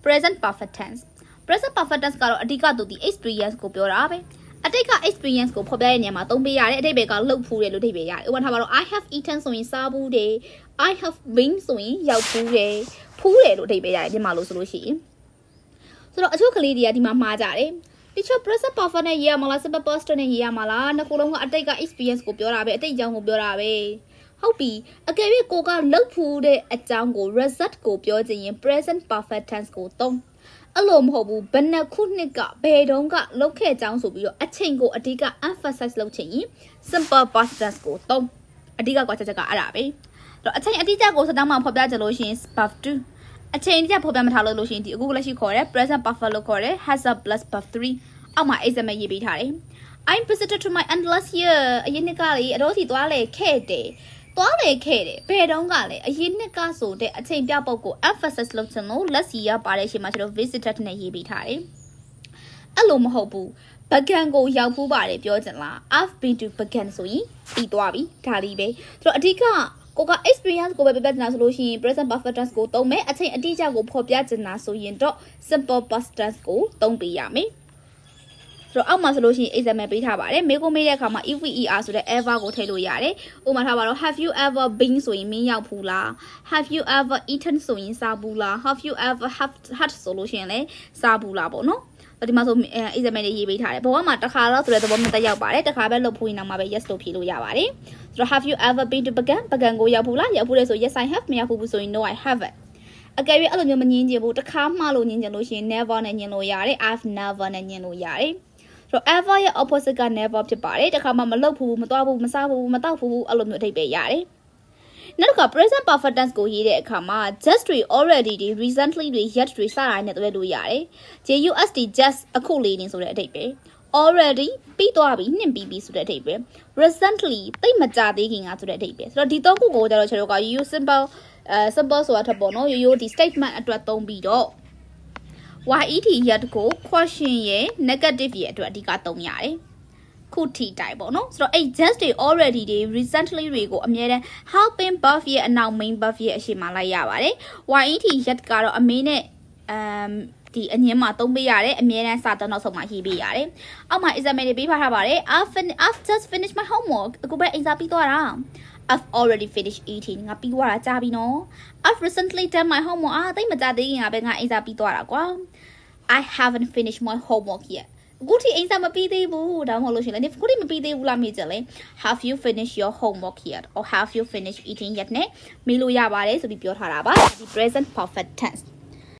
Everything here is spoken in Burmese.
present perfect tense present perfect tense ကတော့အဓိကသူဒီ experience ကိုပြောတာပဲအတိတ်က experience ကိုဖော်ပြတဲ့နေရာမှာသုံးပေးရတဲ့အဓိပ္ပာယ်ကလှုပ်ဖူးတယ်လို့အဓိပ္ပာယ်ရတယ်ဥပမာထားပါတော့ I have eaten ဆိုရင်စားဘူးတယ် I have been ဆိုရင်ရောက်ဖူးတယ်ဖူးတယ်လို့အဓိပ္ပာယ်ရတယ်မြန်မာလို့ဆိုလို့ရှိရင်ဆိုတော့အချို့ကလေးတွေကဒီမှာမှားကြတယ် teacher present perfect နဲ့ရေးရမှာလား simple past နဲ့ရေးရမှာလားနှစ်ခုလုံးကအတိတ်က experience ကိုပြောတာပဲအတိတ်အကြောင်းကိုပြောတာပဲဟုတ်ပြီအကယ်၍ကိုကလှုပ်ဖူးတဲ့အကြောင်းကို result ကိုပြောချင်ရင် present perfect tense ကိုသုံးအဲ့လိုမဟုတ်ဘူးဘယ်နှစ်ခုနှစ်ကဘယ်တုန်းကလှုပ်ခဲ့ကြောင်းဆိုပြီးတော့အချိန်ကိုအဓိက emphasize လုပ်ချင်ရင် simple past tense ကိုသုံးအဓိကကွာချက်ကအဲ့ဒါပဲတော့အချိန်အတိအကျကိုစတောင်းမှာဖော်ပြကြလို့ရှိရင် verb to အချိန်အတိအကျဖော်ပြမထားလို့ရှိရင်ဒီအခုလက်ရှိခေါ်တဲ့ present perfect လို့ခေါ်တဲ့ has a plus verb 3အောက်မှာ example ရေးပေးထားတယ် I'm visited to my aunt last year အရင်နှစ်ကလေအတော့စီသွားလေခဲ့တယ်သွားလေခဲ့တယ်ဘယ်တုန်းကလဲအရင်နှစ်ကဆိုတဲ့အချိန်ပြပုတ်ကို emphasis လုပ်ချင်လို့ last year ပါတဲ့အချိန်မှာကျွန်တော် visited နဲ့ရေးပေးထားတယ်အဲ့လိုမဟုတ်ဘူးဘကန်ကိုရောက်ဖူးပါတယ်ပြောချင်လား I've been to ဘကန်ဆိုရင်ပြီးသွားပြီဒါလေးပဲဆိုတော့အဓိကကိုက experience ကိုပဲပြပြချင်တာဆိုလို့ရှိရင် present perfect tense ကိုသုံးမယ်အချိန်အတိအကျကိုဖော်ပြချင်တာဆိုရင်တော့ simple past tense ကိုသုံးပေးရမယ်ဆိုတော့အောက်မှာဆိုလို့ရှိရင် example ပေးထားပါတယ်မေးခွန်းမေးတဲ့အခါမှာ if we er ဆိုတဲ့ ever ကိုထည့်လို့ရတယ်ဥပမာထားပါတော့ have you ever been ဆိုရင်မင်းရောက်ဖူးလား have you ever eaten ဆိုရင်စားဘူးလား have you ever had ဆိုလို့ရှိရင်လည်းစားဘူးလားပေါ့နော်ဒီမှာဆို example တွေရေးပေးထားတယ်ဘောကမှာတစ်ခါတော့ဆိုတဲ့သဘောမျိုးတက်ရောက်ပါတယ်တစ်ခါပဲလုပ်ဖူးရင်တော့မှပဲ yes လို့ဖြေလို့ရပါတယ်ဆိုတော့ have you ever been to ပကံကိုရောက်ဖူးလားရောက်ဖူးတယ်ဆို yes I have မရောက်ဖူးဆိုရင် no I haven'tအကယ်၍အဲ့လိုမျိုးမငင်းချင်ဘူးတစ်ခါမှလို့ငင်းချင်လို့ရှိရင် never နဲ့ညင်လို့ရတယ် I've never နဲ့ညင်လို့ရတယ်ဆိုတော့ ever ရဲ့ opposite က never ဖြစ်ပါတယ်တခါမှမလုပ်ဘူးမသွားဘူးမစားဘူးမတောက်ဘူးအဲ့လိုမျိုးအဓိပ္ပာယ်ရတယ်နောက်တစ်ခါ present perfect tense ကိုရေးတဲ့အခါမှာ just တွေ already တွေ recently တွေ yet တွေစတာနဲ့တွဲလို့ရတယ် just just အခုလေးနေဆိုတဲ့အဓိပ္ပာယ် already ပြီးသွားပြီနှင့်ပြီးပြီဆိုတဲ့အဓိပ္ပာယ် recently တိတ်မကြသေးခင်ကဆိုတဲ့အဓိပ္ပာယ်ဆိုတော့ဒီသုံးခုကိုကျတော့ကျွန်တော်က you simple simple ဆိုတာထပ်ပေါ့နော်ရိုးရိုးဒီ statement အတွက်သုံးပြီးတော့YET ရက်ကို question ရဲ့ negative ရဲ့အတွက်အဓိကသုံးရတယ်ခုထီတိုင်ပေါ့နော်ဆိုတော့အဲ့ just တွေ already တွေ recently တွေကိုအမြဲတမ်း helping verb ရဲ့အနောက် main verb ရဲ့အရှိမလိုက်ရပါတယ် YET ရက်ကတော့အမေးနဲ့ဒီအငင်းမှာသုံးပေးရတယ်အမြဲတမ်းစာတန်းနောက်ဆုံးမှာရေးပေးရတယ်အောက်မှာ example တွေပေးထားပါတယ် I've just finished my homework အခုပဲအိမ်စာပြီးသွားတာ I've already finished eating ငါပြီးသွားတာကြာပြီနော် I've recently done my homework တိတ်မကြသေးခင်ကပဲငါအိမ်စာပြီးသွားတာကွာ I haven't finished my homework yet အခုထိအိမ်စာမပြီးသေးဘူးဒါမှမဟုတ်လို့ရှိရင်လည်းအခုထိမပြီးသေးဘူးလားမေးကြလေ Have you finished your homework yet or have you finished eating yet နဲ့မေးလို့ရပါတယ်ဆိုပြီးပြောထားတာပါဒီ present perfect tense